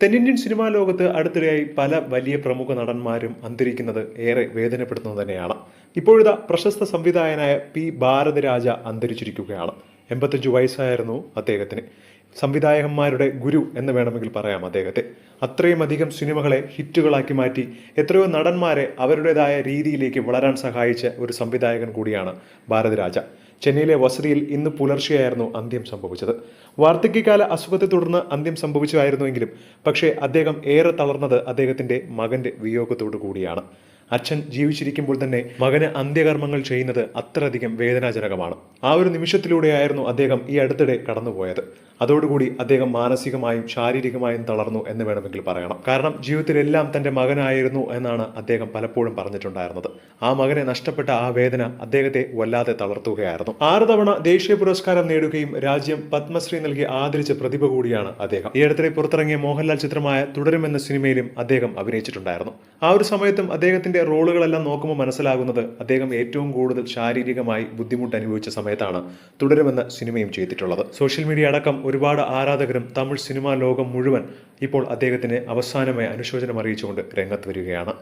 തെന്നിന്ത്യൻ സിനിമാ ലോകത്ത് അടുത്തിടെയായി പല വലിയ പ്രമുഖ നടന്മാരും അന്തരിക്കുന്നത് ഏറെ വേദനപ്പെടുത്തുന്നത് തന്നെയാണ്. ഇപ്പോഴത്തെ പ്രശസ്ത സംവിധായകനായ പി ഭാരതരാജ അന്തരിച്ചിരിക്കുകയാണ്. 85 വയസ്സായിരുന്നു അദ്ദേഹത്തിന്. സംവിധായകന്മാരുടെ ഗുരു എന്ന് വേണമെങ്കിൽ പറയാം അദ്ദേഹത്തെ. അത്രയും അധികം സിനിമകളെ ഹിറ്റുകളാക്കി മാറ്റി എത്രയോ നടന്മാരെ അവരുടേതായ രീതിയിലേക്ക് വളരാൻ സഹായിച്ച ഒരു സംവിധായകൻ കൂടിയാണ് ഭാരതരാജ. ചെന്നൈയിലെ വസതിയിൽ ഇന്ന് പുലർച്ചെയായിരുന്നു അന്ത്യം സംഭവിച്ചത്. വാർദ്ധക്യകാല അസുഖത്തെ തുടർന്ന് അന്ത്യം സംഭവിച്ചതായിരുന്നുവെങ്കിലും പക്ഷേ അദ്ദേഹം ഏറെ തളർന്നത് അദ്ദേഹത്തിന്റെ മകന്റെ വിയോഗത്തോടു കൂടിയാണ്. അച്ഛൻ ജീവിച്ചിരിക്കുമ്പോൾ തന്നെ മകന് അന്ത്യകർമ്മങ്ങൾ ചെയ്യുന്നത് അത്രയധികം വേദനാജനകമാണ്. ആ ഒരു നിമിഷത്തിലൂടെയായിരുന്നു അദ്ദേഹം ഈ അടുത്തിടെ കടന്നുപോയത്. അതോടുകൂടി അദ്ദേഹം മാനസികമായും ശാരീരികമായും തളർന്നു എന്ന് വേണമെങ്കിൽ പറയണം. കാരണം ജീവിതത്തിലെല്ലാം തന്റെ മകനായിരുന്നു എന്നാണ് അദ്ദേഹം പലപ്പോഴും പറഞ്ഞിട്ടുണ്ടായിരുന്നത്. ആ മകനെ നഷ്ടപ്പെട്ട ആ വേദന അദ്ദേഹത്തെ വല്ലാതെ തളർത്തുകയായിരുന്നു. 6 തവണ ദേശീയ പുരസ്കാരം നേടുകയും രാജ്യം പത്മശ്രീ നൽകി ആദരിച്ച പ്രതിഭ കൂടിയാണ് അദ്ദേഹം. ഈ അടുത്തിടെ പുറത്തിറങ്ങിയ മോഹൻലാൽ ചിത്രമായ തുടരുമെന്ന സിനിമയിലും അദ്ദേഹം അഭിനയിച്ചിട്ടുണ്ടായിരുന്നു. ആ ഒരു സമയത്തും അദ്ദേഹത്തിന്റെ റോളുകളെല്ലാം നോക്കുമ്പോൾ മനസ്സിലാകുന്നത് അദ്ദേഹം ഏറ്റവും കൂടുതൽ ശാരീരികമായി ബുദ്ധിമുട്ട് അനുഭവിച്ച സമയത്താണ് തുടരുമെന്ന സിനിമയും ചെയ്തിട്ടുള്ളത്. സോഷ്യൽ മീഡിയ അടക്കം ഒരുപാട് ആരാധകരും തമിഴ് സിനിമാ ലോകം മുഴുവൻ ഇപ്പോൾ അദ്ദേഹത്തിന് അവസാനമായി അനുശോചനം അറിയിച്ചുകൊണ്ട് രംഗത്ത് വരികയാണ്.